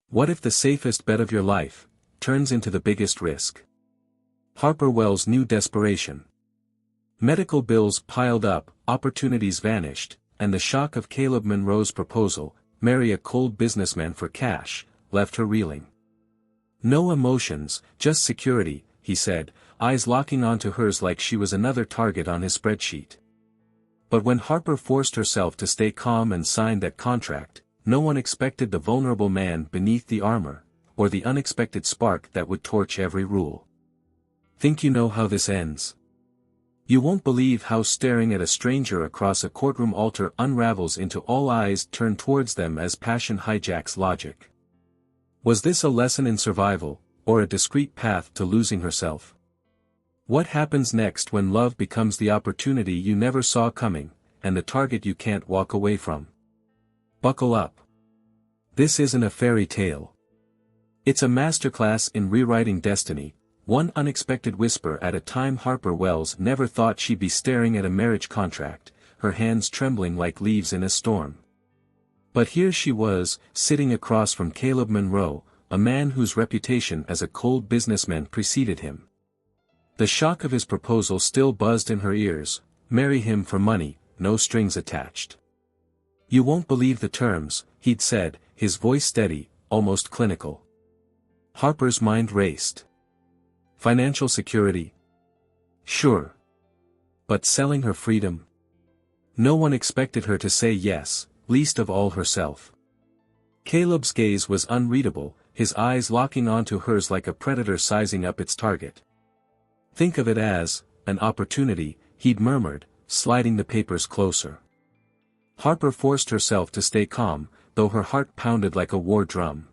What if the safest bet of your life turns into the biggest risk? Harper Wells' new desperation. Medical bills piled up, opportunities vanished, and the shock of Caleb Monroe's proposal, marry a cold businessman for cash, left her reeling. No emotions, just security, he said, eyes locking onto hers like she was another target on his spreadsheet. But when Harper forced herself to stay calm and signed that contract, no one expected the vulnerable man beneath the armor, or the unexpected spark that would torch every rule. Think you know how this ends? You won't believe how staring at a stranger across a courtroom altar unravels into all eyes turned towards them as passion hijacks logic. Was this a lesson in survival, or a discreet path to losing herself? What happens next when love becomes the opportunity you never saw coming, and the target you can't walk away from? Buckle up. This isn't a fairy tale. It's a masterclass in rewriting destiny, one unexpected whisper at a time. Harper Wells never thought she'd be staring at a marriage contract, her hands trembling like leaves in a storm. But here she was, sitting across from Caleb Monroe, a man whose reputation as a cold businessman preceded him. The shock of his proposal still buzzed in her ears: marry him for money, no strings attached. You won't believe the terms, he'd said, his voice steady, almost clinical. Harper's mind raced. Financial security? Sure. But selling her freedom? No one expected her to say yes, least of all herself. Caleb's gaze was unreadable, his eyes locking onto hers like a predator sizing up its target. Think of it as an opportunity, he'd murmured, sliding the papers closer. Harper forced herself to stay calm, though her heart pounded like a war drum.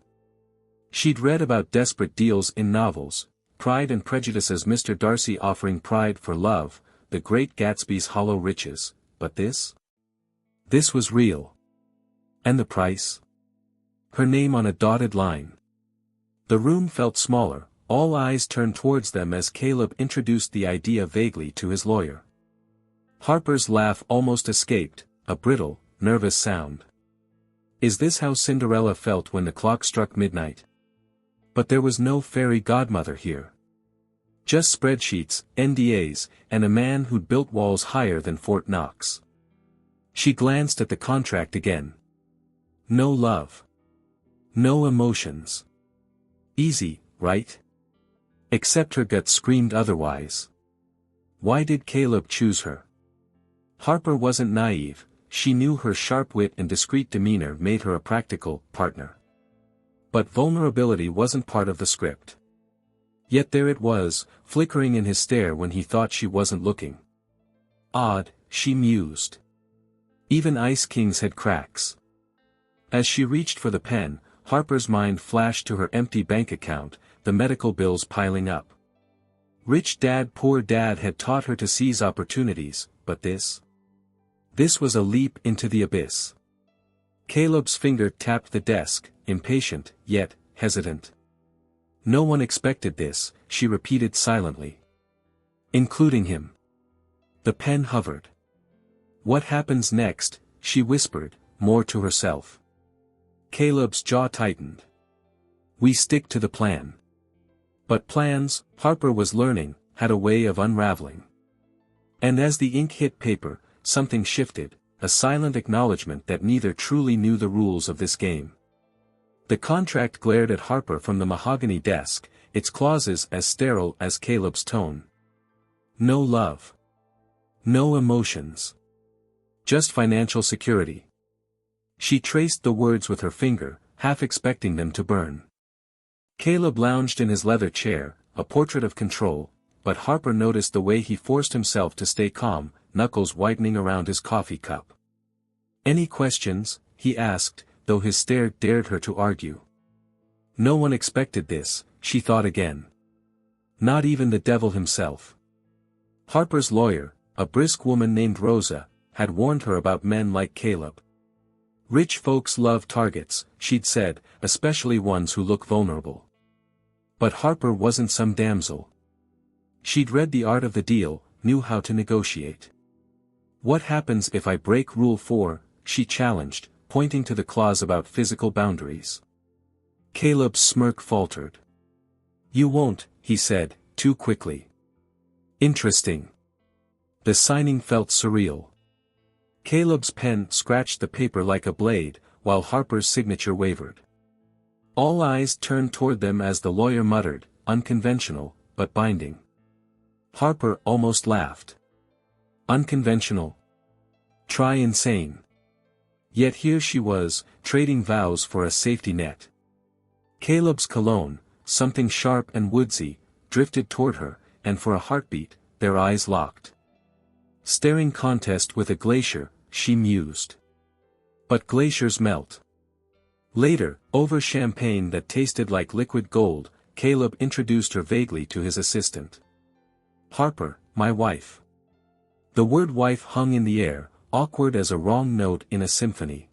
She'd read about desperate deals in novels, Pride and Prejudice's Mr. Darcy offering pride for love, The Great Gatsby's hollow riches, but this? This was real. And the price? Her name on a dotted line. The room felt smaller, all eyes turned towards them as Caleb introduced the idea vaguely to his lawyer. Harper's laugh almost escaped, a brittle, nervous sound. Is this how Cinderella felt when the clock struck midnight? But there was no fairy godmother here. Just spreadsheets, NDAs, and a man who'd built walls higher than Fort Knox. She glanced at the contract again. No love. No emotions. Easy, right? Except her gut screamed otherwise. Why did Caleb choose her? Harper wasn't naive, she knew her sharp wit and discreet demeanor made her a practical partner. But vulnerability wasn't part of the script. Yet there it was, flickering in his stare when he thought she wasn't looking. Odd, she mused. Even ice kings had cracks. As she reached for the pen, Harper's mind flashed to her empty bank account, the medical bills piling up. Rich dad poor dad had taught her to seize opportunities, but this? This was a leap into the abyss. Caleb's finger tapped the desk, impatient, yet hesitant. No one expected this, she repeated silently. Including him. The pen hovered. What happens next, she whispered, more to herself. Caleb's jaw tightened. We stick to the plan. But plans, Harper was learning, had a way of unraveling. And as the ink hit paper, something shifted, a silent acknowledgement that neither truly knew the rules of this game. The contract glared at Harper from the mahogany desk, its clauses as sterile as Caleb's tone. No love. No emotions. Just financial security. She traced the words with her finger, half expecting them to burn. Caleb lounged in his leather chair, a portrait of control, but Harper noticed the way he forced himself to stay calm, knuckles whitening around his coffee cup. Any questions? He asked, though his stare dared her to argue. No one expected this, she thought again. Not even the devil himself. Harper's lawyer, a brisk woman named Rosa, had warned her about men like Caleb. Rich folks love targets, she'd said, especially ones who look vulnerable. But Harper wasn't some damsel. She'd read The Art of the Deal, knew how to negotiate. What happens if I break Rule 4, she challenged, pointing to the clause about physical boundaries. Caleb's smirk faltered. You won't, he said, too quickly. Interesting. The signing felt surreal. Caleb's pen scratched the paper like a blade, while Harper's signature wavered. All eyes turned toward them as the lawyer muttered, unconventional, but binding. Harper almost laughed. Unconventional? Try insane. Yet here she was, trading vows for a safety net. Caleb's cologne, something sharp and woodsy, drifted toward her, and for a heartbeat, their eyes locked. Staring contest with a glacier, she mused. But glaciers melt. Later, over champagne that tasted like liquid gold, Caleb introduced her vaguely to his assistant. Harper, my wife. The word wife hung in the air, awkward as a wrong note in a symphony.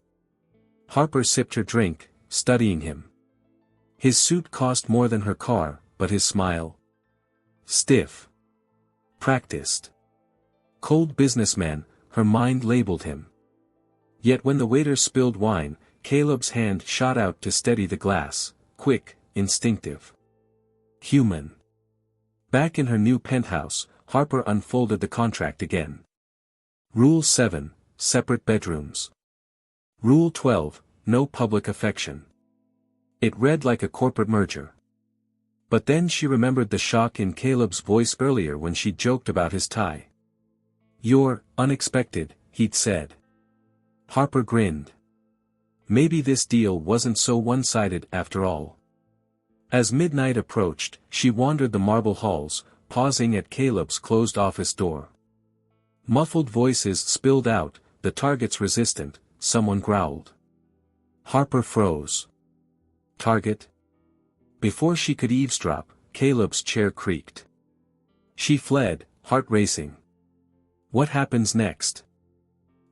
Harper sipped her drink, studying him. His suit cost more than her car, but his smile? Stiff. Practiced. Cold businessman, her mind labeled him. Yet when the waiter spilled wine, Caleb's hand shot out to steady the glass, quick, instinctive. Human. Back in her new penthouse, Harper unfolded the contract again. Rule 7, separate bedrooms. Rule 12, no public affection. It read like a corporate merger. But then she remembered the shock in Caleb's voice earlier when she joked about his tie. You're unexpected, he'd said. Harper grinned. Maybe this deal wasn't so one-sided after all. As midnight approached, she wandered the marble halls, pausing at Caleb's closed office door. Muffled voices spilled out, the target's resistant, someone growled. Harper froze. Target? Before she could eavesdrop, Caleb's chair creaked. She fled, heart racing. What happens next?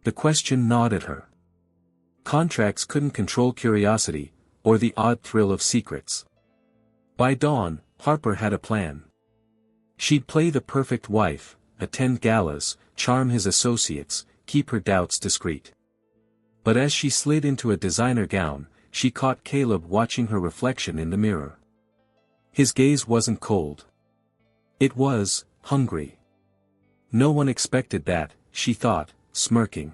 The question gnawed at her. Contracts couldn't control curiosity, or the odd thrill of secrets. By dawn, Harper had a plan. She'd play the perfect wife, attend galas, charm his associates, keep her doubts discreet. But as she slid into a designer gown, she caught Caleb watching her reflection in the mirror. His gaze wasn't cold. It was hungry. No one expected that, she thought, smirking.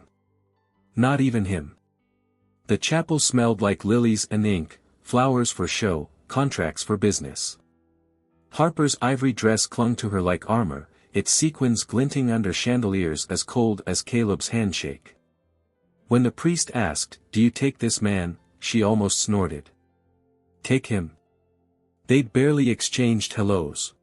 Not even him. The chapel smelled like lilies and ink, flowers for show, contracts for business. Harper's ivory dress clung to her like armor, its sequins glinting under chandeliers as cold as Caleb's handshake. When the priest asked, "Do you take this man?" she almost snorted. Take him? They'd barely exchanged hellos.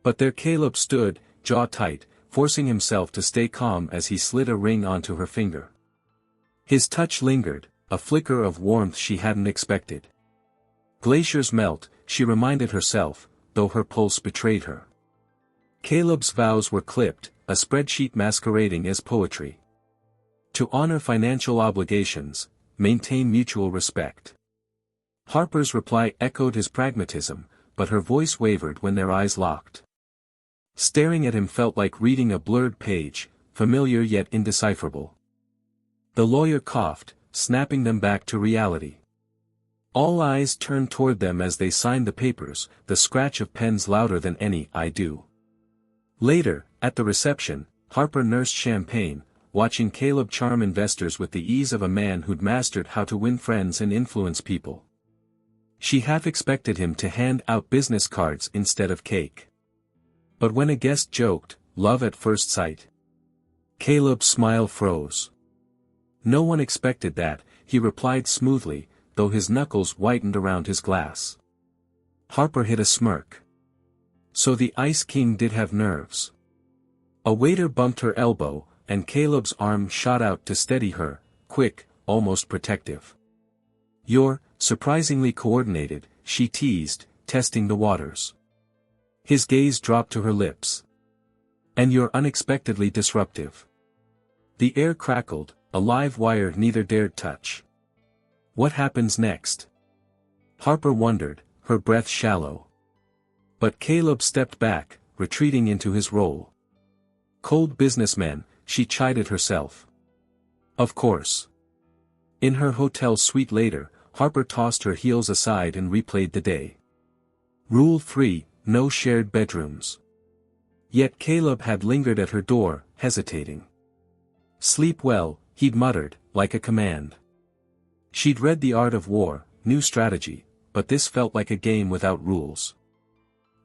But there Caleb stood, jaw tight, forcing himself to stay calm as he slid a ring onto her finger. His touch lingered, a flicker of warmth she hadn't expected. Glaciers melt, she reminded herself, though her pulse betrayed her. Caleb's vows were clipped, a spreadsheet masquerading as poetry. To honor financial obligations, maintain mutual respect. Harper's reply echoed his pragmatism, but her voice wavered when their eyes locked. Staring at him felt like reading a blurred page, familiar yet indecipherable. The lawyer coughed, snapping them back to reality. All eyes turned toward them as they signed the papers, the scratch of pens louder than any "I do." Later, at the reception, Harper nursed champagne, watching Caleb charm investors with the ease of a man who'd mastered how to win friends and influence people. She half expected him to hand out business cards instead of cake. But when a guest joked, "Love at first sight," Caleb's smile froze. No one expected that, he replied smoothly, though his knuckles whitened around his glass. Harper hid a smirk. So the Ice King did have nerves. A waiter bumped her elbow, and Caleb's arm shot out to steady her, quick, almost protective. "You're surprisingly coordinated," she teased, testing the waters. His gaze dropped to her lips. "And you're unexpectedly disruptive." The air crackled, a live wire neither dared touch. What happens next? Harper wondered, her breath shallow. But Caleb stepped back, retreating into his role. Cold businessman, she chided herself. Of course. In her hotel suite later, Harper tossed her heels aside and replayed the day. Rule 3, no shared bedrooms. Yet Caleb had lingered at her door, hesitating. Sleep well, he'd muttered, like a command. She'd read The Art of War, new strategy, but this felt like a game without rules.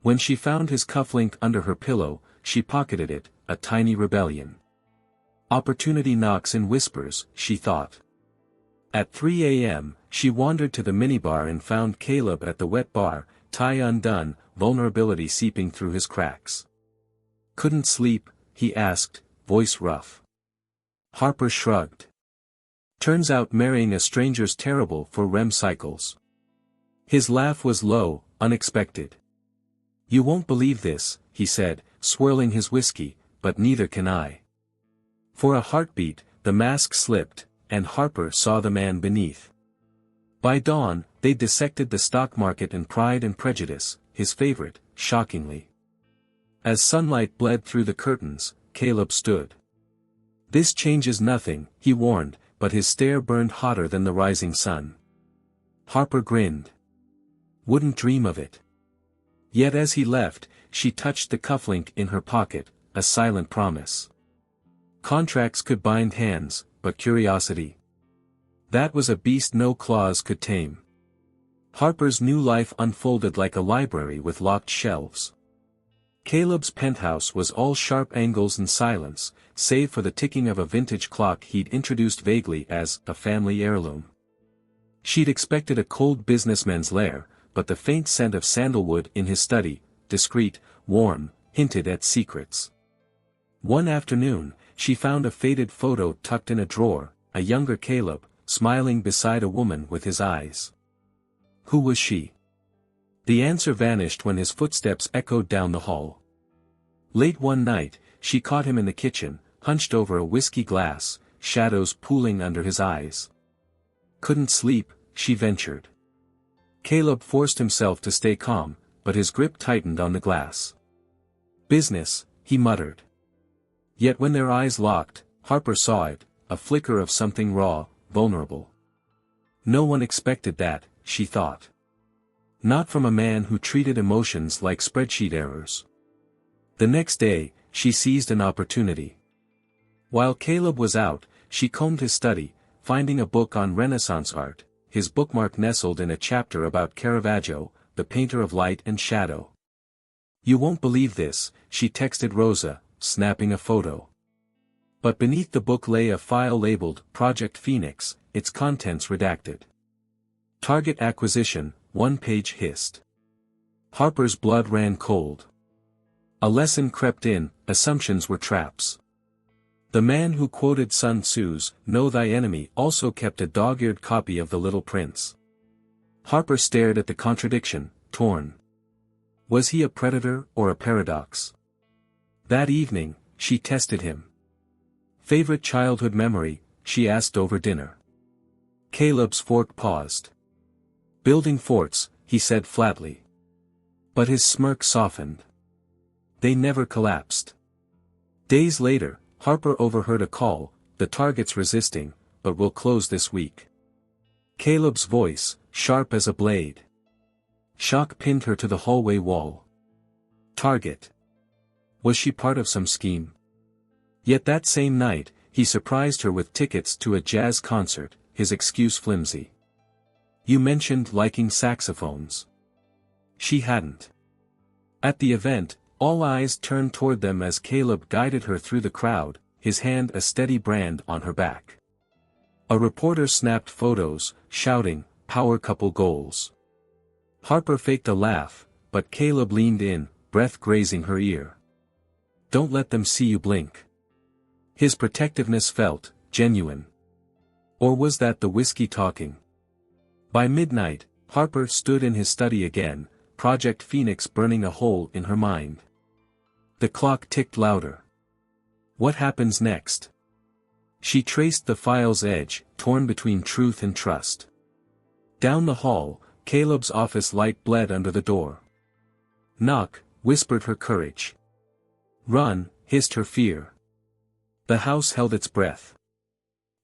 When she found his cufflink under her pillow, she pocketed it, a tiny rebellion. Opportunity knocks in whispers, she thought. At 3 a.m., she wandered to the minibar and found Caleb at the wet bar, tie undone, vulnerability seeping through his cracks. Couldn't sleep, he asked, voice rough. Harper shrugged. Turns out marrying a stranger's terrible for REM cycles. His laugh was low, unexpected. You won't believe this, he said, swirling his whiskey, but neither can I. For a heartbeat, the mask slipped, and Harper saw the man beneath. By dawn, they'd dissected the stock market and Pride and Prejudice, his favorite, shockingly. As sunlight bled through the curtains, Caleb stood. This changes nothing, he warned, but his stare burned hotter than the rising sun. Harper grinned. Wouldn't dream of it. Yet as he left, she touched the cufflink in her pocket, a silent promise. Contracts could bind hands, but curiosity. That was a beast no claws could tame. Harper's new life unfolded like a library with locked shelves. Caleb's penthouse was all sharp angles and silence, save for the ticking of a vintage clock he'd introduced vaguely as a family heirloom. She'd expected a cold businessman's lair, but the faint scent of sandalwood in his study, discreet, warm, hinted at secrets. One afternoon, she found a faded photo tucked in a drawer, a younger Caleb, smiling beside a woman with his eyes. Who was she? The answer vanished when his footsteps echoed down the hall. Late one night, she caught him in the kitchen, hunched over a whiskey glass, shadows pooling under his eyes. Couldn't sleep, she ventured. Caleb forced himself to stay calm, but his grip tightened on the glass. Business, he muttered. Yet when their eyes locked, Harper saw it, a flicker of something raw, vulnerable. No one expected that, she thought. Not from a man who treated emotions like spreadsheet errors. The next day, she seized an opportunity. While Caleb was out, she combed his study, finding a book on Renaissance art, his bookmark nestled in a chapter about Caravaggio, the painter of light and shadow. You won't believe this, she texted Rosa, snapping a photo. But beneath the book lay a file labeled Project Phoenix, its contents redacted. Target acquisition, one-page hist. Harper's blood ran cold. A lesson crept in, assumptions were traps. The man who quoted Sun Tzu's "Know thy enemy" also kept a dog-eared copy of The Little Prince. Harper stared at the contradiction, torn. Was he a predator or a paradox? That evening, she tested him. Favorite childhood memory, she asked over dinner. Caleb's fork paused. Building forts, he said flatly. But his smirk softened. They never collapsed. Days later, Harper overheard a call, the target's resisting, but will close this week. Caleb's voice, sharp as a blade. Shock pinned her to the hallway wall. Target. Was she part of some scheme? Yet that same night, he surprised her with tickets to a jazz concert, his excuse flimsy. You mentioned liking saxophones. She hadn't. At the event, all eyes turned toward them as Caleb guided her through the crowd, his hand a steady brand on her back. A reporter snapped photos, shouting, "Power couple goals." Harper faked a laugh, but Caleb leaned in, breath grazing her ear. Don't let them see you blink. His protectiveness felt genuine. Or was that the whiskey talking? By midnight, Harper stood in his study again, Project Phoenix burning a hole in her mind. The clock ticked louder. What happens next? She traced the file's edge, torn between truth and trust. Down the hall, Caleb's office light bled under the door. Knock, whispered her courage. Run, hissed her fear. The house held its breath.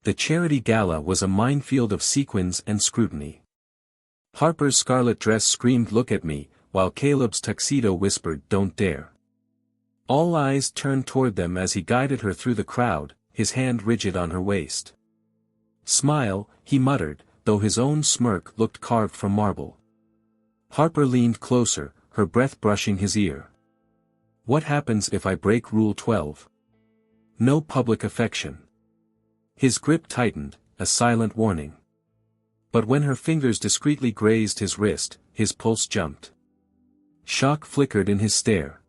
The charity gala was a minefield of sequins and scrutiny. Harper's scarlet dress screamed "Look at me," while Caleb's tuxedo whispered "Don't dare." All eyes turned toward them as he guided her through the crowd, his hand rigid on her waist. "Smile," he muttered, though his own smirk looked carved from marble. Harper leaned closer, her breath brushing his ear. "What happens if I break Rule 12? No public affection." His grip tightened, a silent warning. But when her fingers discreetly grazed his wrist, his pulse jumped. Shock flickered in his stare.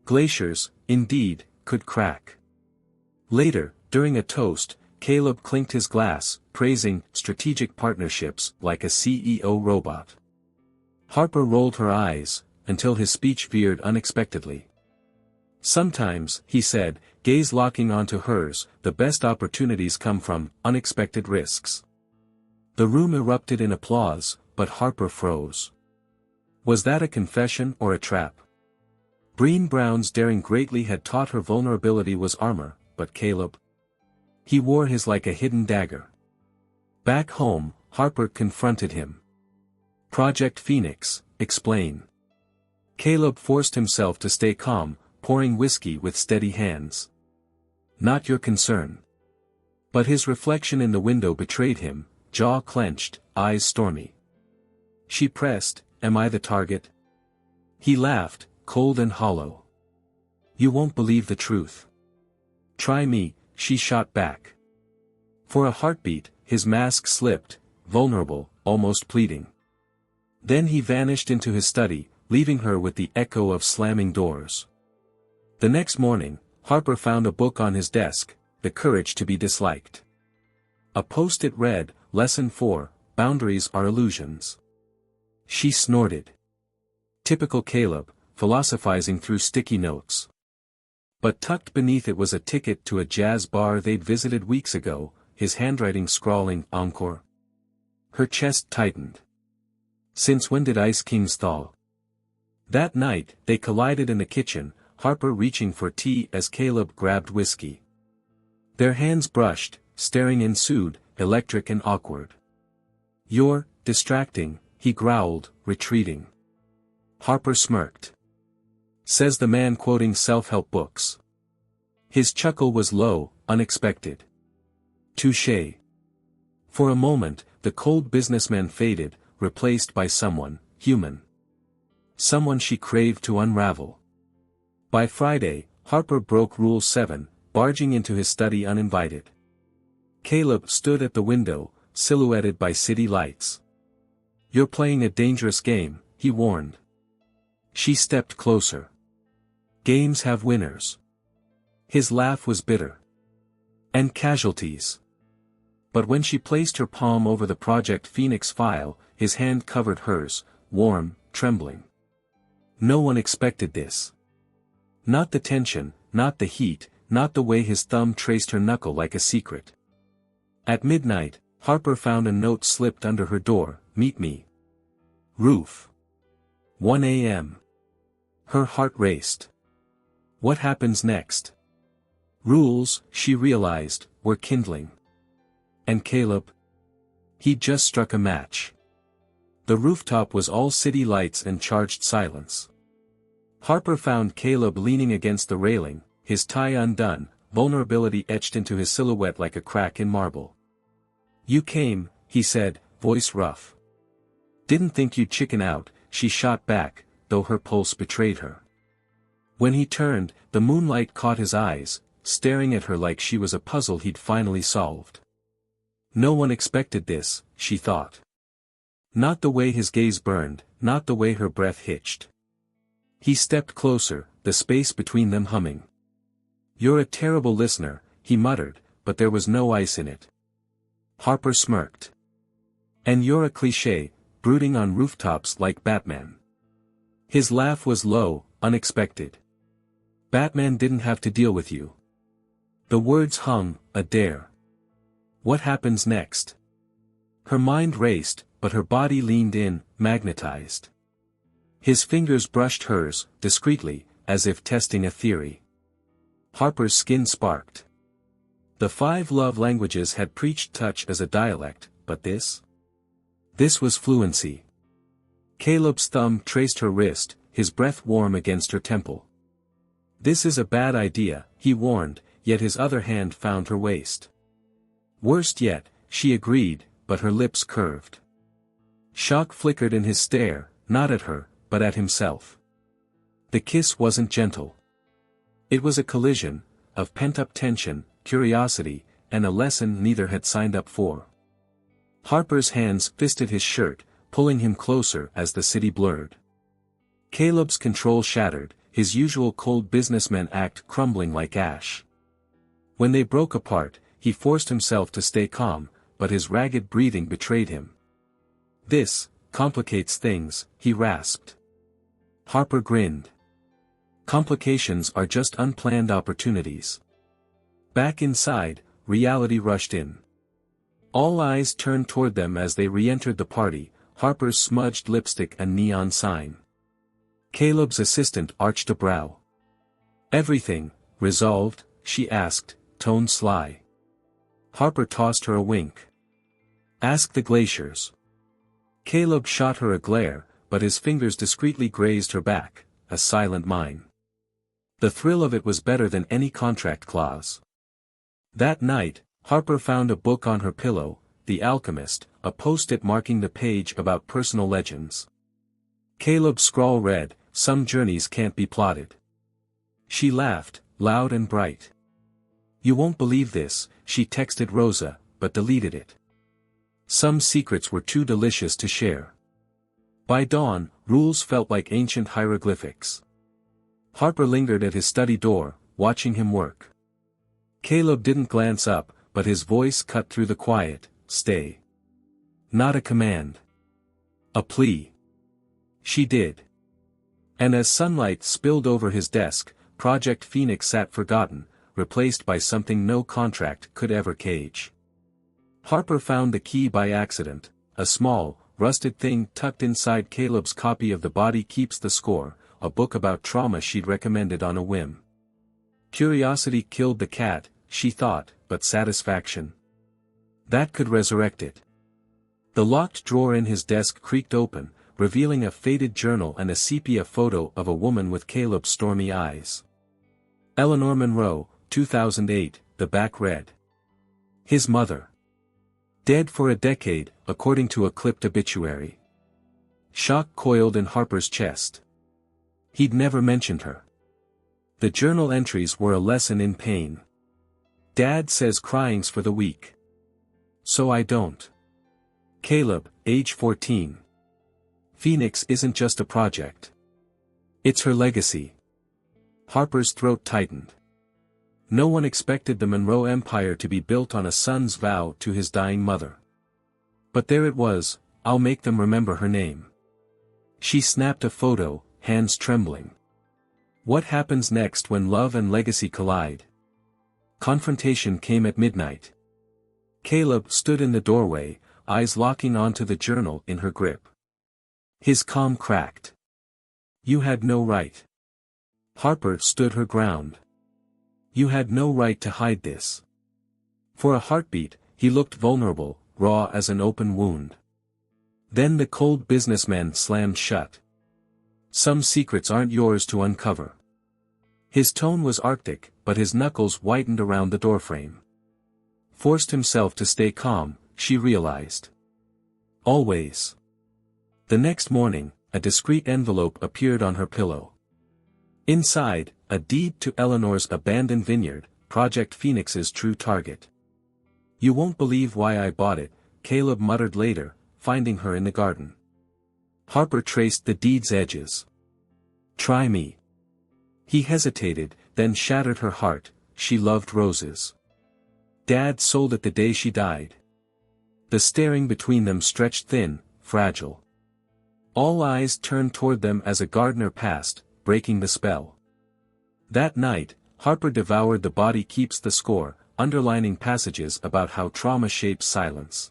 Glaciers, indeed, could crack. Later, during a toast, Caleb clinked his glass, praising strategic partnerships like a CEO robot. Harper rolled her eyes, until his speech veered unexpectedly. "Sometimes," he said, gaze locking onto hers, "the best opportunities come from unexpected risks." The room erupted in applause, but Harper froze. Was that a confession or a trap? Breen Brown's daring greatly had taught her vulnerability was armor, but Caleb? He wore his like a hidden dagger. Back home, Harper confronted him. "Project Phoenix, explain." Caleb forced himself to stay calm, pouring whiskey with steady hands. "Not your concern." But his reflection in the window betrayed him, jaw clenched, eyes stormy. She pressed, "Am I the target?" He laughed, cold and hollow. "You won't believe the truth." "Try me," she shot back. For a heartbeat, his mask slipped, vulnerable, almost pleading. Then he vanished into his study, leaving her with the echo of slamming doors. The next morning, Harper found a book on his desk, The Courage to be Disliked. A post-it read, Lesson 4, Boundaries are Illusions. She snorted. Typical Caleb, philosophizing through sticky notes. But tucked beneath it was a ticket to a jazz bar they'd visited weeks ago, his handwriting scrawling, Encore. Her chest tightened. Since when did Ice Kings thaw? That night, they collided in the kitchen, Harper reaching for tea as Caleb grabbed whiskey. Their hands brushed, staring ensued, electric and awkward. "You're distracting," he growled, retreating. Harper smirked. Says the man quoting self-help books. His chuckle was low, unexpected. Touché. For a moment, the cold businessman faded, replaced by someone, human. Someone she craved to unravel. By Friday, Harper broke Rule 7, barging into his study uninvited. Caleb stood at the window, silhouetted by city lights. "You're playing a dangerous game," he warned. She stepped closer. "Games have winners." His laugh was bitter. "And casualties." But when she placed her palm over the Project Phoenix file, his hand covered hers, warm, trembling. No one expected this. Not the tension, not the heat, not the way his thumb traced her knuckle like a secret. At midnight, Harper found a note slipped under her door, "Meet me. Roof. 1 a.m. Her heart raced. What happens next? Rules, she realized, were kindling. And Caleb? He'd just struck a match. The rooftop was all city lights and charged silence. Harper found Caleb leaning against the railing, his tie undone, vulnerability etched into his silhouette like a crack in marble. "You came," he said, voice rough. "Didn't think you'd chicken out," she shot back, though her pulse betrayed her. When he turned, the moonlight caught his eyes, staring at her like she was a puzzle he'd finally solved. No one expected this, she thought. Not the way his gaze burned, not the way her breath hitched. He stepped closer, the space between them humming. "You're a terrible listener," he muttered, but there was no ice in it. Harper smirked. "And you're a cliché, brooding on rooftops like Batman." His laugh was low, unexpected. "Batman didn't have to deal with you." The words hung, a dare. What happens next? Her mind raced, but her body leaned in, magnetized. His fingers brushed hers, discreetly, as if testing a theory. Harper's skin sparked. The 5 love languages had preached touch as a dialect, but this? This was fluency. Caleb's thumb traced her wrist, his breath warm against her temple. This is a bad idea, he warned, yet his other hand found her waist. Worst yet, she agreed, but her lips curved. Shock flickered in his stare, not at her, but at himself. The kiss wasn't gentle. It was a collision, of pent-up tension, curiosity, and a lesson neither had signed up for. Harper's hands fisted his shirt, pulling him closer as the city blurred. Caleb's control shattered, his usual cold businessman act crumbling like ash. When they broke apart, he forced himself to stay calm, but his ragged breathing betrayed him. "This complicates things," he rasped. Harper grinned. "Complications are just unplanned opportunities." Back inside, reality rushed in. All eyes turned toward them as they re-entered the party, Harper's smudged lipstick a neon sign. Caleb's assistant arched a brow. "Everything resolved?" she asked, tone sly. Harper tossed her a wink. "Ask the glaciers." Caleb shot her a glare, but his fingers discreetly grazed her back, a silent mine. The thrill of it was better than any contract clause. That night, Harper found a book on her pillow, The Alchemist, a post-it marking the page about personal legends. Caleb's scrawl read, "Some journeys can't be plotted." She laughed, loud and bright. "You won't believe this," she texted Rosa, but deleted it. Some secrets were too delicious to share. By dawn, rules felt like ancient hieroglyphics. Harper lingered at his study door, watching him work. Caleb didn't glance up, but his voice cut through the quiet, "Stay." Not a command. A plea. She did. And as sunlight spilled over his desk, Project Phoenix sat forgotten, replaced by something no contract could ever cage. Harper found the key by accident, a small, rusted thing tucked inside Caleb's copy of The Body Keeps the Score, a book about trauma she'd recommended on a whim. Curiosity killed the cat, she thought, but satisfaction? That could resurrect it. The locked drawer in his desk creaked open, revealing a faded journal and a sepia photo of a woman with Caleb's stormy eyes. Eleanor Monroe, 2008, the back read. His mother. Dead for a decade, according to a clipped obituary. Shock coiled in Harper's chest. He'd never mentioned her. The journal entries were a lesson in pain. Dad says crying's for the weak. So I don't. Caleb, age 14. Phoenix isn't just a project. It's her legacy. Harper's throat tightened. No one expected the Monroe Empire to be built on a son's vow to his dying mother. But there it was, "I'll make them remember her name." She snapped a photo, hands trembling. What happens next when love and legacy collide? Confrontation came at midnight. Caleb stood in the doorway, eyes locking onto the journal in her grip. His calm cracked. "You had no right." Harper stood her ground. "You had no right to hide this." For a heartbeat, he looked vulnerable, raw as an open wound. Then the cold businessman slammed shut. "Some secrets aren't yours to uncover." His tone was arctic, but his knuckles whitened around the doorframe. Forced himself to stay calm, she realized. Always. The next morning, a discreet envelope appeared on her pillow. Inside, a deed to Eleanor's abandoned vineyard, Project Phoenix's true target. "You won't believe why I bought it," Caleb muttered later, finding her in the garden. Harper traced the deed's edges. "Try me." He hesitated, then shattered her heart. She loved roses. Dad sold it the day she died. The staring between them stretched thin, fragile. All eyes turned toward them as a gardener passed, breaking the spell. That night, Harper devoured The Body Keeps the Score, underlining passages about how trauma shapes silence.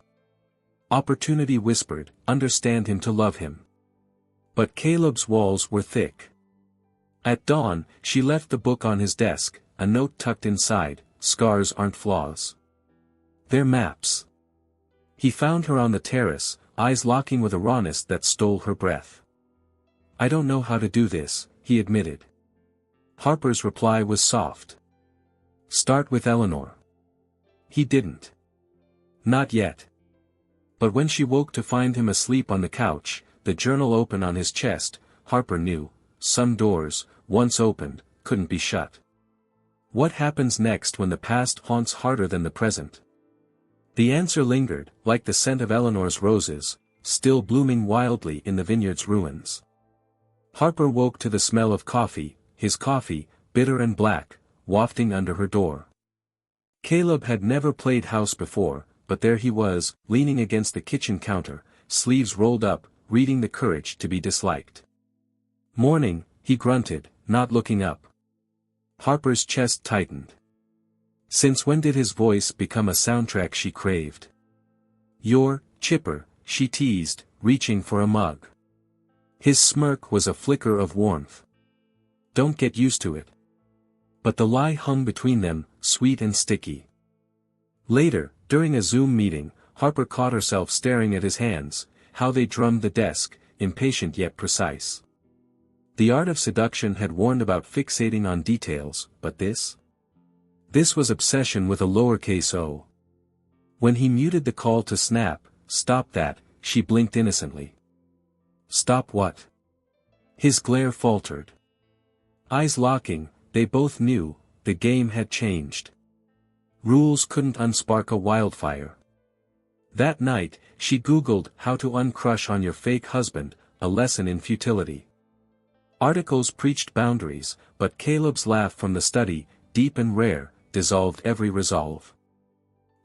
Opportunity whispered, "Understand him to love him." But Caleb's walls were thick. At dawn, she left the book on his desk, a note tucked inside, "Scars aren't flaws. They're maps." He found her on the terrace, eyes locking with a rawness that stole her breath. "I don't know how to do this," he admitted. Harper's reply was soft. "Start with Eleanor." He didn't. Not yet. But when she woke to find him asleep on the couch, the journal open on his chest, Harper knew, some doors, once opened, couldn't be shut. What happens next when the past haunts harder than the present? The answer lingered, like the scent of Eleanor's roses, still blooming wildly in the vineyard's ruins. Harper woke to the smell of coffee, his coffee, bitter and black, wafting under her door. Caleb had never played house before, but there he was, leaning against the kitchen counter, sleeves rolled up, reading The Courage to be Disliked. "Morning," he grunted, not looking up. Harper's chest tightened. Since when did his voice become a soundtrack she craved? "You're chipper," she teased, reaching for a mug. His smirk was a flicker of warmth. "Don't get used to it." But the lie hung between them, sweet and sticky. Later, during a Zoom meeting, Harper caught herself staring at his hands, how they drummed the desk, impatient yet precise. The art of seduction had warned about fixating on details, but this? This was obsession with a lowercase o. When he muted the call to snap, "Stop that," she blinked innocently. "Stop what?" His glare faltered. Eyes locking, they both knew, the game had changed. Rules couldn't unspark a wildfire. That night, she Googled "How to Uncrush on Your Fake Husband," a lesson in futility. Articles preached boundaries, but Caleb's laugh from the study, deep and rare, dissolved every resolve.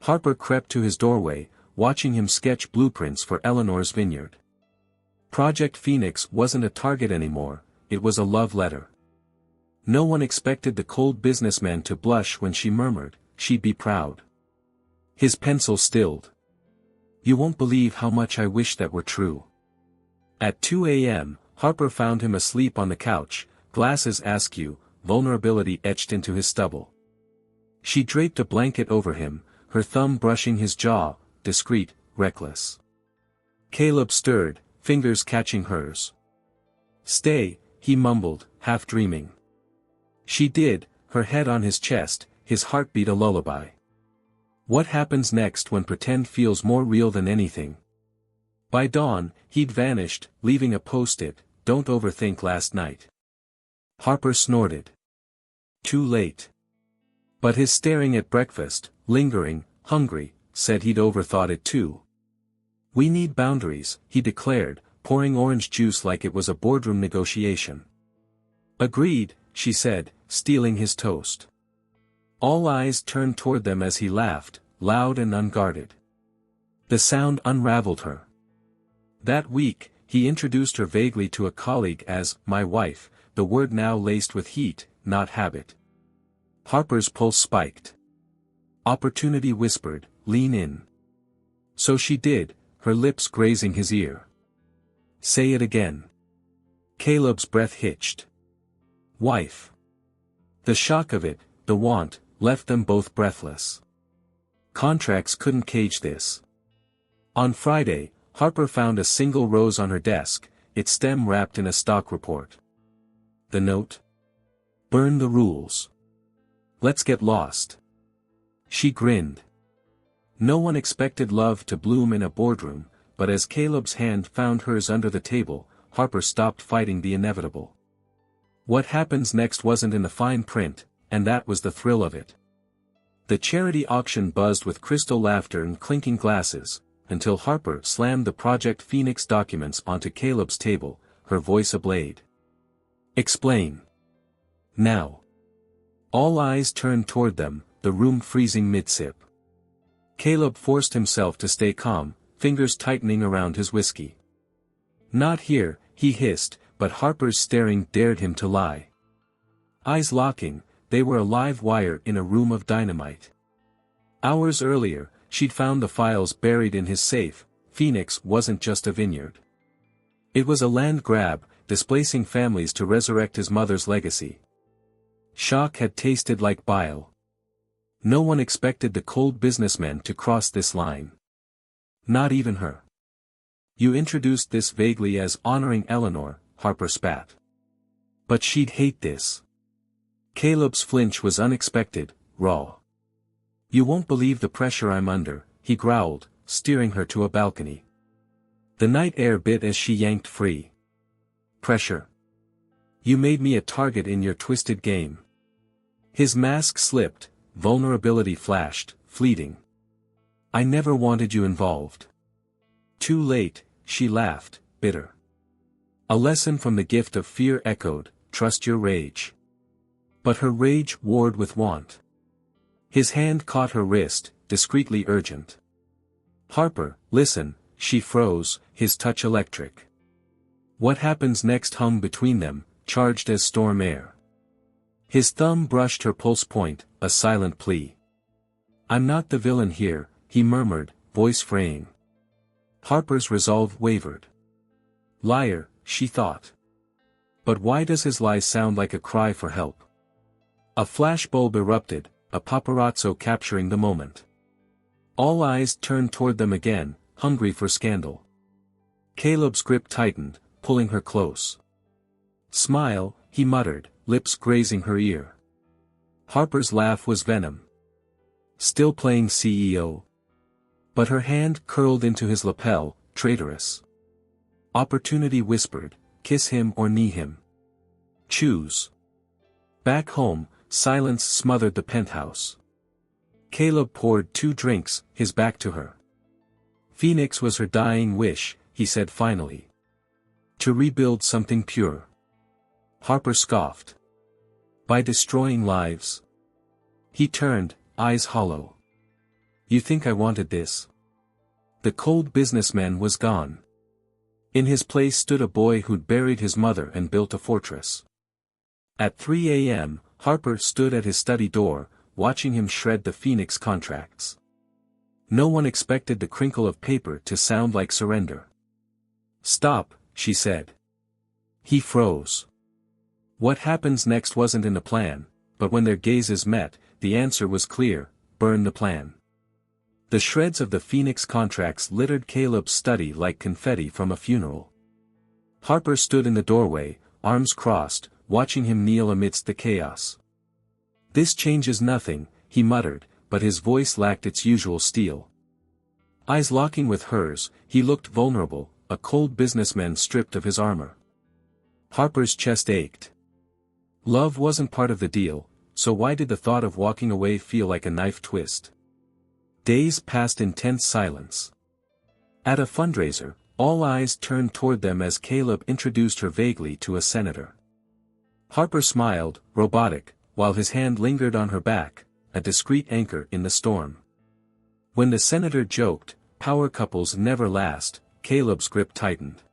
Harper crept to his doorway, watching him sketch blueprints for Eleanor's vineyard. Project Phoenix wasn't a target anymore, it was a love letter. No one expected the cold businessman to blush when she murmured, she'd be proud. His pencil stilled. "You won't believe how much I wish that were true." At 2 a.m., Harper found him asleep on the couch, glasses askew, vulnerability etched into his stubble. She draped a blanket over him, her thumb brushing his jaw, discreet, reckless. Caleb stirred, fingers catching hers. "Stay," he mumbled, half dreaming. She did, her head on his chest, his heartbeat a lullaby. What happens next when pretend feels more real than anything? By dawn, he'd vanished, leaving a post-it, "Don't overthink last night." Harper snorted. Too late. But his staring at breakfast, lingering, hungry, said he'd overthought it too. "We need boundaries," he declared, pouring orange juice like it was a boardroom negotiation. "Agreed," she said, stealing his toast. All eyes turned toward them as he laughed, loud and unguarded. The sound unraveled her. That week, he introduced her vaguely to a colleague as "my wife," the word now laced with heat, not habit. Harper's pulse spiked. Opportunity whispered, "Lean in." So she did, her lips grazing his ear. "Say it again." Caleb's breath hitched. "Wife." The shock of it, the want, left them both breathless. Contracts couldn't cage this. On Friday, Harper found a single rose on her desk, its stem wrapped in a stock report. The note? "Burn the rules. Let's get lost." She grinned. No one expected love to bloom in a boardroom, but as Caleb's hand found hers under the table, Harper stopped fighting the inevitable. What happens next wasn't in the fine print, and that was the thrill of it. The charity auction buzzed with crystal laughter and clinking glasses, until Harper slammed the Project Phoenix documents onto Caleb's table, her voice ablade. "Explain. Now." All eyes turned toward them, the room freezing mid-sip. Caleb forced himself to stay calm, fingers tightening around his whiskey. "Not here," he hissed, but Harper's staring dared him to lie. Eyes locking, they were a live wire in a room of dynamite. Hours earlier, she'd found the files buried in his safe. Phoenix wasn't just a vineyard. It was a land grab, displacing families to resurrect his mother's legacy. Shock had tasted like bile. No one expected the cold businessman to cross this line. Not even her. You introduced this vaguely as honoring Eleanor, Harper spat. But she'd hate this. Caleb's flinch was unexpected, raw. You won't believe the pressure I'm under, he growled, steering her to a balcony. The night air bit as she yanked free. Pressure. You made me a target in your twisted game. His mask slipped, vulnerability flashed, fleeting. I never wanted you involved. Too late, she laughed, bitter. A lesson from the gift of fear echoed, trust your rage. But her rage warred with want. His hand caught her wrist, discreetly urgent. Harper, listen, she froze, his touch electric. What happens next hung between them, charged as storm air. His thumb brushed her pulse point, a silent plea. I'm not the villain here, he murmured, voice fraying. Harper's resolve wavered. Liar, she thought. But why does his lie sound like a cry for help? A flashbulb erupted, a paparazzo capturing the moment. All eyes turned toward them again, hungry for scandal. Caleb's grip tightened, pulling her close. Smile, he muttered, lips grazing her ear. Harper's laugh was venom. Still playing CEO. But her hand curled into his lapel, traitorous. Opportunity whispered, kiss him or knee him. Choose. Back home, silence smothered the penthouse. Caleb poured 2 drinks, his back to her. Phoenix was her dying wish, he said finally. To rebuild something pure. Harper scoffed. By destroying lives. He turned, eyes hollow. You think I wanted this? The cold businessman was gone. In his place stood a boy who'd buried his mother and built a fortress. At 3 a.m., Harper stood at his study door, watching him shred the Phoenix contracts. No one expected the crinkle of paper to sound like surrender. Stop, she said. He froze. What happens next wasn't in the plan, but when their gazes met, the answer was clear, burn the plan. The shreds of the Phoenix contracts littered Caleb's study like confetti from a funeral. Harper stood in the doorway, arms crossed, watching him kneel amidst the chaos. This changes nothing, he muttered, but his voice lacked its usual steel. Eyes locking with hers, he looked vulnerable, a cold businessman stripped of his armor. Harper's chest ached. Love wasn't part of the deal, so why did the thought of walking away feel like a knife twist? Days passed in tense silence. At a fundraiser, all eyes turned toward them as Caleb introduced her vaguely to a senator. Harper smiled, robotic, while his hand lingered on her back, a discreet anchor in the storm. When the senator joked, power couples never last, Caleb's grip tightened.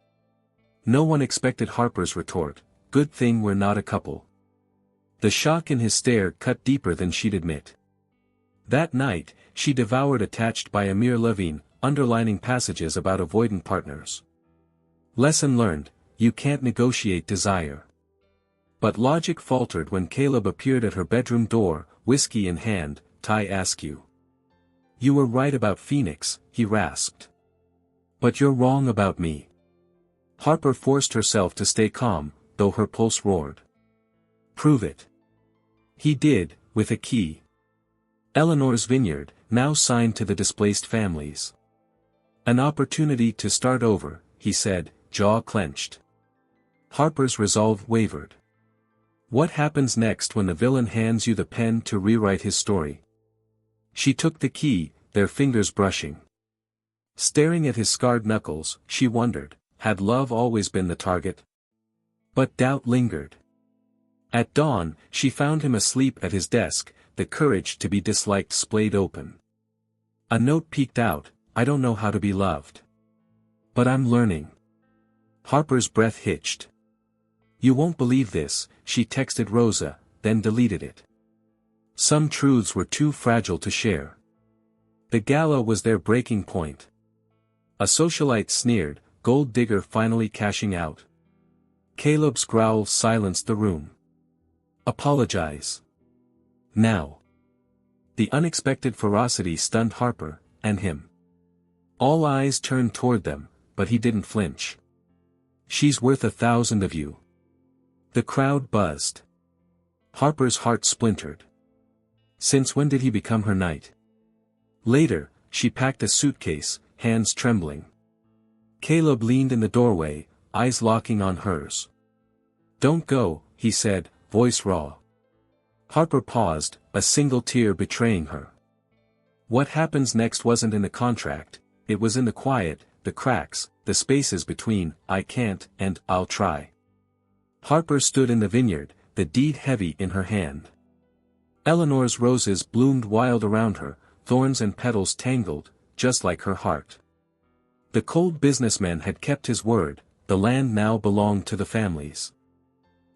No one expected Harper's retort, good thing we're not a couple. The shock in his stare cut deeper than she'd admit. That night, she devoured Attached by Amir Levine, underlining passages about avoidant partners. Lesson learned, you can't negotiate desire. But logic faltered when Caleb appeared at her bedroom door, whiskey in hand, Ty Askew. You were right about Phoenix, he rasped. But you're wrong about me. Harper forced herself to stay calm, though her pulse roared. Prove it. He did, with a key. Eleanor's vineyard, now signed to the displaced families. An opportunity to start over, he said, jaw clenched. Harper's resolve wavered. What happens next when the villain hands you the pen to rewrite his story? She took the key, their fingers brushing. Staring at his scarred knuckles, she wondered, had love always been the target? But doubt lingered. At dawn, she found him asleep at his desk, the courage to be disliked splayed open. A note peeked out, I don't know how to be loved. But I'm learning. Harper's breath hitched. You won't believe this, she texted Rosa, then deleted it. Some truths were too fragile to share. The gala was their breaking point. A socialite sneered, gold digger finally cashing out. Caleb's growl silenced the room. Apologize. Now. The unexpected ferocity stunned Harper, and him. All eyes turned toward them, but he didn't flinch. "She's worth 1,000 of you." The crowd buzzed. Harper's heart splintered. Since when did he become her knight? Later, she packed a suitcase, hands trembling. Caleb leaned in the doorway, eyes locking on hers. "Don't go," he said, voice raw. Harper paused, a single tear betraying her. What happens next wasn't in the contract, it was in the quiet, the cracks, the spaces between "I can't" and "I'll try." Harper stood in the vineyard, the deed heavy in her hand. Eleanor's roses bloomed wild around her, thorns and petals tangled, just like her heart. The cold businessman had kept his word, the land now belonged to the families.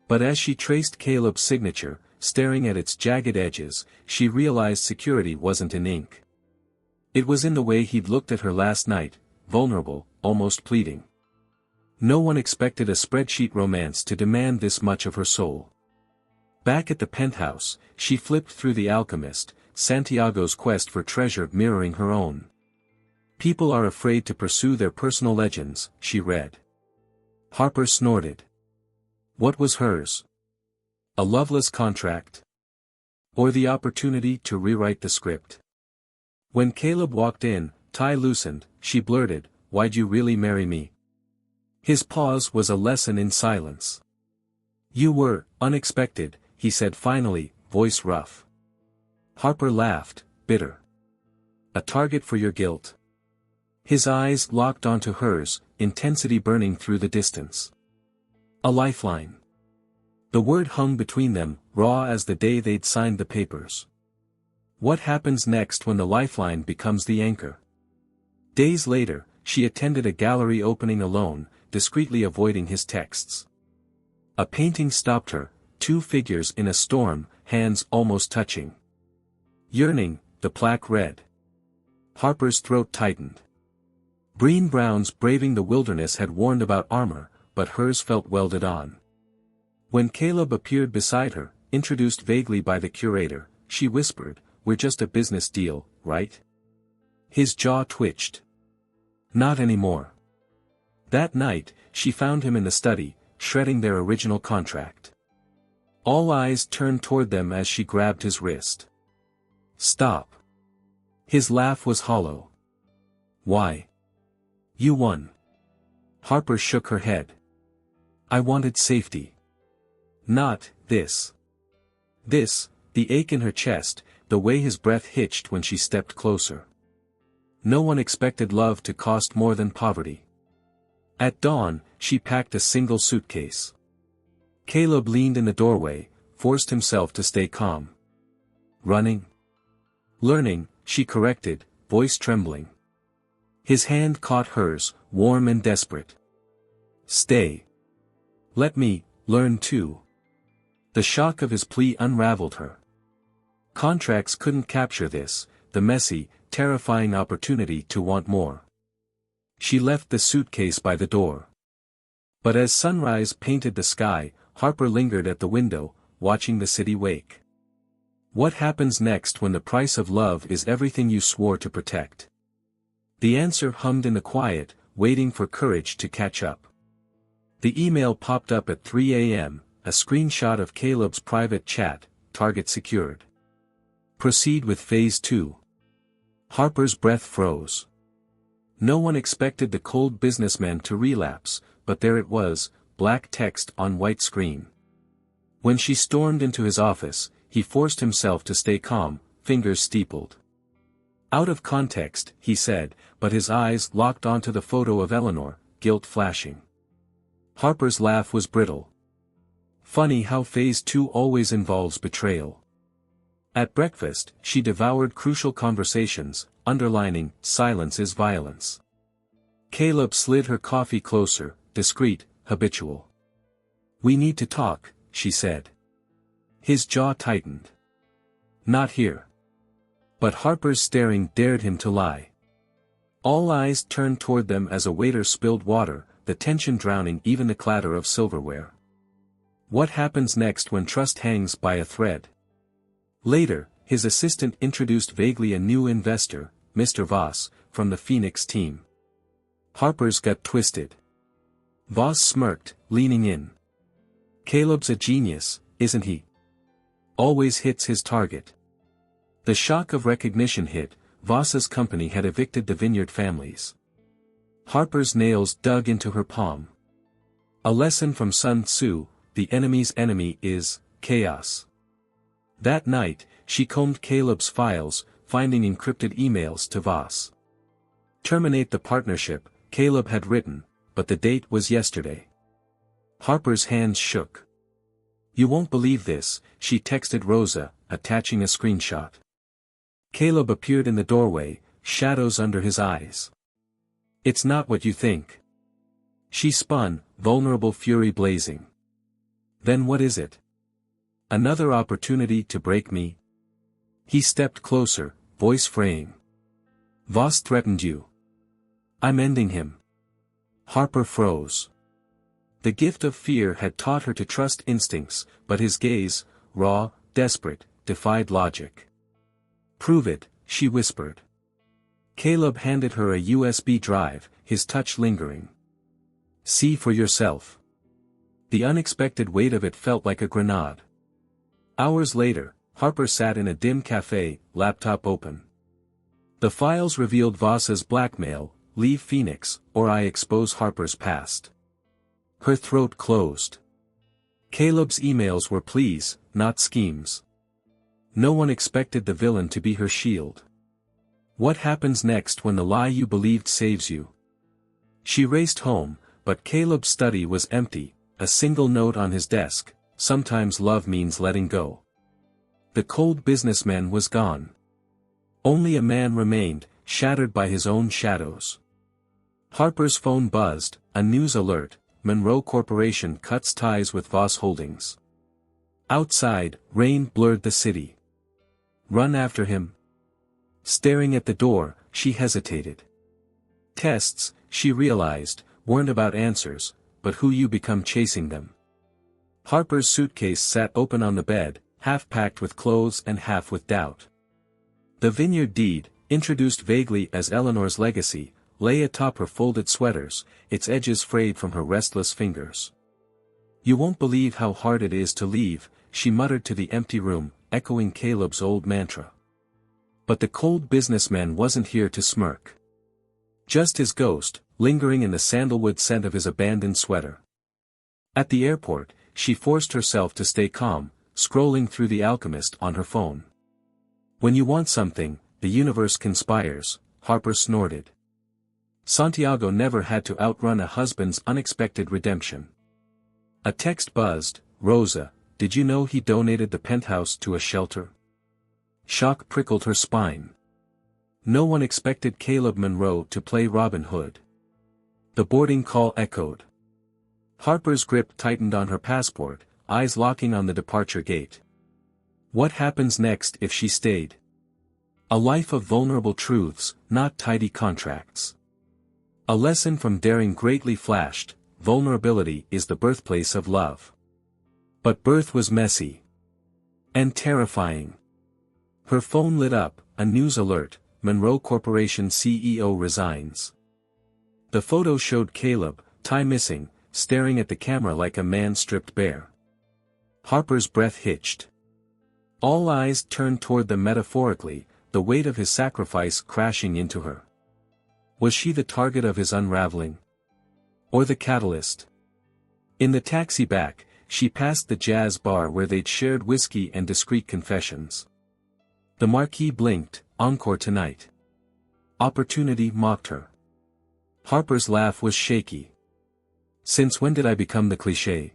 But as she traced Caleb's signature, staring at its jagged edges, she realized security wasn't in ink. It was in the way he'd looked at her last night, vulnerable, almost pleading. No one expected a spreadsheet romance to demand this much of her soul. Back at the penthouse, she flipped through The Alchemist, Santiago's quest for treasure mirroring her own. "People are afraid to pursue their personal legends," she read. Harper snorted. What was hers? A loveless contract? Or the opportunity to rewrite the script? When Caleb walked in, tie loosened, she blurted, "Why'd you really marry me?" His pause was a lesson in silence. "You were unexpected," he said finally, voice rough. Harper laughed, bitter. "A target for your guilt." His eyes locked onto hers, intensity burning through the distance. A lifeline. The word hung between them, raw as the day they'd signed the papers. What happens next when the lifeline becomes the anchor? Days later, she attended a gallery opening alone, discreetly avoiding his texts. A painting stopped her, two figures in a storm, hands almost touching. Yearning, the plaque read. Harper's throat tightened. Breen Brown's Braving the Wilderness had warned about armor, but hers felt welded on. When Caleb appeared beside her, introduced vaguely by the curator, she whispered, "We're just a business deal, right?" His jaw twitched. Not anymore. That night, she found him in the study, shredding their original contract. All eyes turned toward them as she grabbed his wrist. "Stop." His laugh was hollow. "Why?" "You won." Harper shook her head. "I wanted safety. Not this." This, the ache in her chest, the way his breath hitched when she stepped closer. No one expected love to cost more than poverty. At dawn, she packed a single suitcase. Caleb leaned in the doorway, forced himself to stay calm. "Running?" "Learning," she corrected, voice trembling. His hand caught hers, warm and desperate. "Stay. Let me learn too." The shock of his plea unraveled her. Contracts couldn't capture this, the messy, terrifying opportunity to want more. She left the suitcase by the door. But as sunrise painted the sky, Harper lingered at the window, watching the city wake. What happens next when the price of love is everything you swore to protect? The answer hummed in the quiet, waiting for courage to catch up. The email popped up at 3 a.m., a screenshot of Caleb's private chat, target secured. Proceed with Phase 2. Harper's breath froze. No one expected the cold businessman to relapse, but there it was, black text on white screen. When she stormed into his office, he forced himself to stay calm, fingers steepled. "Out of context," he said, but his eyes locked onto the photo of Eleanor, guilt flashing. Harper's laugh was brittle. Funny how Phase 2 always involves betrayal. At breakfast, she devoured crucial conversations, underlining, silence is violence. Caleb slid her coffee closer, discreet, habitual. "We need to talk," she said. His jaw tightened. "Not here." But Harper's staring dared him to lie. All eyes turned toward them as a waiter spilled water, the tension drowning even the clatter of silverware. What happens next when trust hangs by a thread? Later, his assistant introduced vaguely a new investor, Mr. Voss, from the Phoenix team. Harper's gut twisted. Voss smirked, leaning in. Caleb's a genius, isn't he? Always hits his target. The shock of recognition hit. Voss's company had evicted the Vineyard families. Harper's nails dug into her palm. A lesson from Sun Tzu: the enemy's enemy is chaos. That night, she combed Caleb's files, finding encrypted emails to Voss. Terminate the partnership, Caleb had written, but the date was yesterday. Harper's hands shook. You won't believe this, she texted Rosa, attaching a screenshot. Caleb appeared in the doorway, shadows under his eyes. It's not what you think. She spun, vulnerable fury blazing. Then what is it? Another opportunity to break me? He stepped closer, voice fraying. Voss threatened you. I'm ending him. Harper froze. The gift of fear had taught her to trust instincts, but his gaze, raw, desperate, defied logic. Prove it, she whispered. Caleb handed her a USB drive, his touch lingering. See for yourself. The unexpected weight of it felt like a grenade. Hours later, Harper sat in a dim cafe, laptop open. The files revealed Voss's blackmail: leave Phoenix, or I expose Harper's past. Her throat closed. Caleb's emails were pleas, not schemes. No one expected the villain to be her shield. What happens next when the lie you believed saves you? She raced home, but Caleb's study was empty, a single note on his desk: sometimes love means letting go. The cold businessman was gone. Only a man remained, shattered by his own shadows. Harper's phone buzzed, a news alert: Monroe Corporation cuts ties with Voss Holdings. Outside, rain blurred the city. Run after him? Staring at the door, she hesitated. Tests, she realized, weren't about answers, but who you become chasing them. Harper's suitcase sat open on the bed, half packed with clothes and half with doubt. The Vineyard deed, introduced vaguely as Eleanor's legacy, lay atop her folded sweaters, its edges frayed from her restless fingers. You won't believe how hard it is to leave, she muttered to the empty room, echoing Caleb's old mantra. But the cold businessman wasn't here to smirk. Just his ghost, lingering in the sandalwood scent of his abandoned sweater. At the airport, she forced herself to stay calm, scrolling through The Alchemist on her phone. When you want something, the universe conspires, Harper snorted. Santiago never had to outrun a husband's unexpected redemption. A text buzzed: Rosa, did you know he donated the penthouse to a shelter? Shock prickled her spine. No one expected Caleb Monroe to play Robin Hood. The boarding call echoed. Harper's grip tightened on her passport, eyes locking on the departure gate. What happens next if she stayed? A life of vulnerable truths, not tidy contracts. A lesson from daring greatly flashed: vulnerability is the birthplace of love. But birth was messy. And terrifying. Her phone lit up, a news alert: Monroe Corporation CEO resigns. The photo showed Caleb, tie missing, staring at the camera like a man stripped bare. Harper's breath hitched. All eyes turned toward them metaphorically, the weight of his sacrifice crashing into her. Was she the target of his unraveling? Or the catalyst? In the taxi back, she passed the jazz bar where they'd shared whiskey and discreet confessions. The marquee blinked: encore tonight. Opportunity mocked her. Harper's laugh was shaky. Since when did I become the cliché?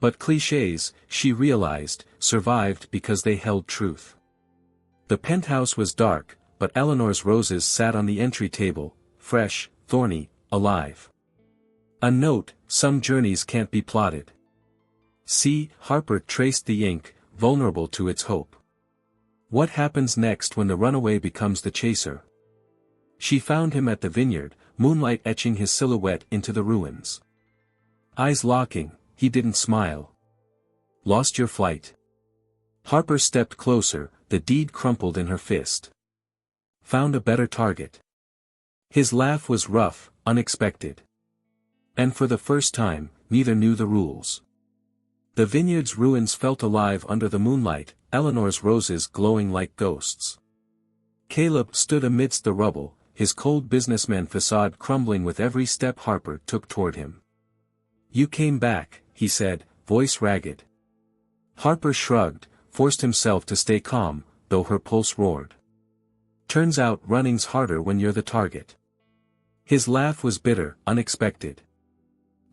But clichés, she realized, survived because they held truth. The penthouse was dark, but Eleanor's roses sat on the entry table, fresh, thorny, alive. A note: some journeys can't be plotted. See, Harper traced the ink, vulnerable to its hope. What happens next when the runaway becomes the chaser? She found him at the Vineyard, moonlight etching his silhouette into the ruins. Eyes locking, he didn't smile. Lost your flight? Harper stepped closer, the deed crumpled in her fist. Found a better target. His laugh was rough, unexpected. And for the first time, neither knew the rules. The vineyard's ruins felt alive under the moonlight, Eleanor's roses glowing like ghosts. Caleb stood amidst the rubble, his cold businessman facade crumbling with every step Harper took toward him. "You came back," he said, voice ragged. Harper shrugged, forced himself to stay calm, though her pulse roared. "Turns out running's harder when you're the target." His laugh was bitter, unexpected.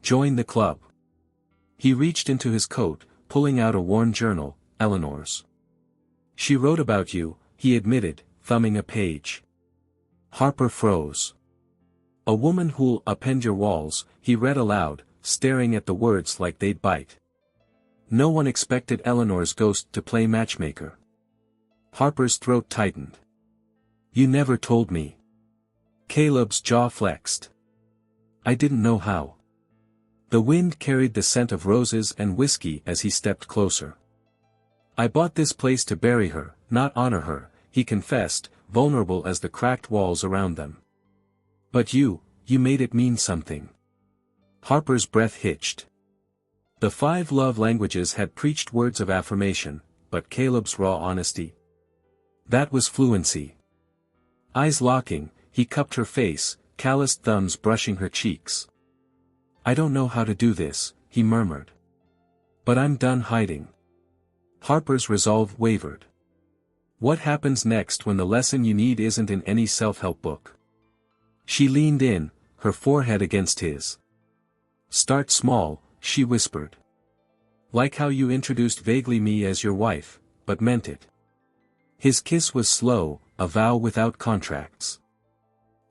"Join the club." He reached into his coat, pulling out a worn journal, Eleanor's. "She wrote about you," he admitted, thumbing a page. Harper froze. "A woman who'll upend your walls," he read aloud, staring at the words like they'd bite. No one expected Eleanor's ghost to play matchmaker. Harper's throat tightened. "You never told me." Caleb's jaw flexed. "I didn't know how." The wind carried the scent of roses and whiskey as he stepped closer. "I bought this place to bury her, not honor her," he confessed, vulnerable as the cracked walls around them. "But you made it mean something." Harper's breath hitched. The 5 love languages had preached words of affirmation, but Caleb's raw honesty? That was fluency. Eyes locking, he cupped her face, calloused thumbs brushing her cheeks. "I don't know how to do this," he murmured. "But I'm done hiding." Harper's resolve wavered. "What happens next when the lesson you need isn't in any self-help book?" She leaned in, her forehead against his. "Start small," she whispered. "Like how you introduced vaguely me as your wife, but meant it." His kiss was slow, a vow without contracts.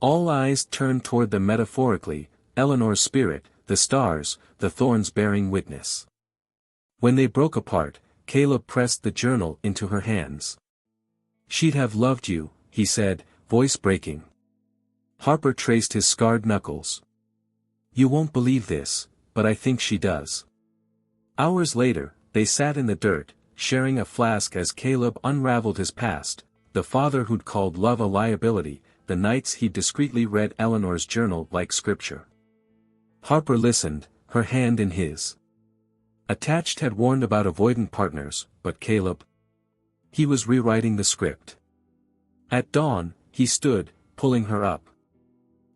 All eyes turned toward them metaphorically, Eleanor's spirit, the stars, the thorns bearing witness. When they broke apart, Caleb pressed the journal into her hands. "She'd have loved you," he said, voice breaking. Harper traced his scarred knuckles. "You won't believe this, but I think she does." Hours later, they sat in the dirt, sharing a flask as Caleb unraveled his past, the father who'd called love a liability, the nights he'd discreetly read Eleanor's journal like scripture. Harper listened, her hand in his. Attached had warned about avoidant partners, but Caleb? He was rewriting the script. At dawn, he stood, pulling her up.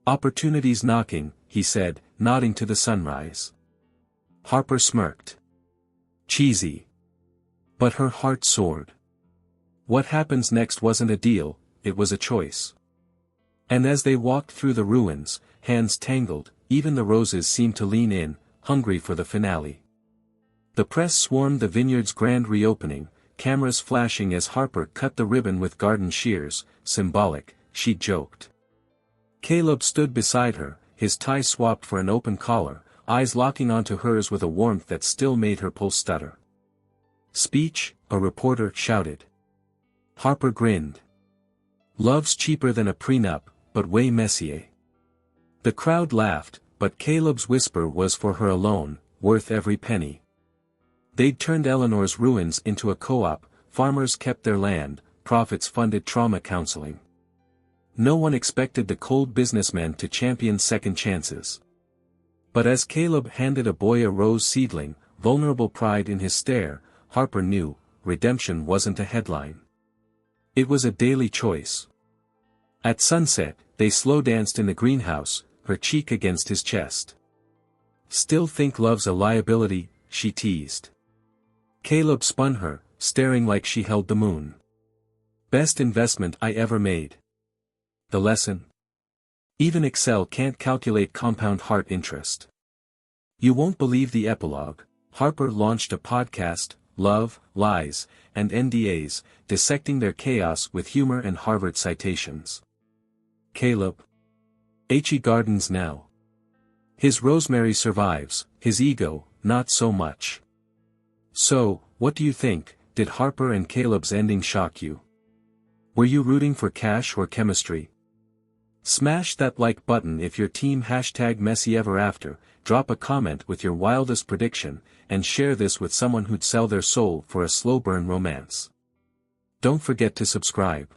"Opportunities knocking," he said, nodding to the sunrise. Harper smirked. Cheesy. But her heart soared. What happens next wasn't a deal, it was a choice. And as they walked through the ruins, hands tangled, even the roses seemed to lean in, hungry for the finale. The press swarmed the vineyard's grand reopening, cameras flashing as Harper cut the ribbon with garden shears, symbolic, she joked. Caleb stood beside her, his tie swapped for an open collar, eyes locking onto hers with a warmth that still made her pulse stutter. "Speech," a reporter shouted. Harper grinned. "Love's cheaper than a prenup, but way messier." The crowd laughed, but Caleb's whisper was for her alone, worth every penny. They'd turned Eleanor's ruins into a co-op, farmers kept their land, profits funded trauma counseling. No one expected the cold businessman to champion second chances. But as Caleb handed a boy a rose seedling, vulnerable pride in his stare, Harper knew, redemption wasn't a headline. It was a daily choice. At sunset, they slow danced in the greenhouse, her cheek against his chest. "Still think love's a liability," she teased. Caleb spun her, staring like she held the moon. "Best investment I ever made." The lesson? Even Excel can't calculate compound heart interest. You won't believe the epilogue. Harper launched a podcast, Love, Lies, and NDAs, dissecting their chaos with humor and Harvard citations. Caleb. H.E. Gardens now. His rosemary survives, his ego, not so much. So, what do you think? Did Harper and Caleb's ending shock you? Were you rooting for cash or chemistry? Smash that like button if your team #MessyEverAfter, drop a comment with your wildest prediction, and share this with someone who'd sell their soul for a slow burn romance. Don't forget to subscribe.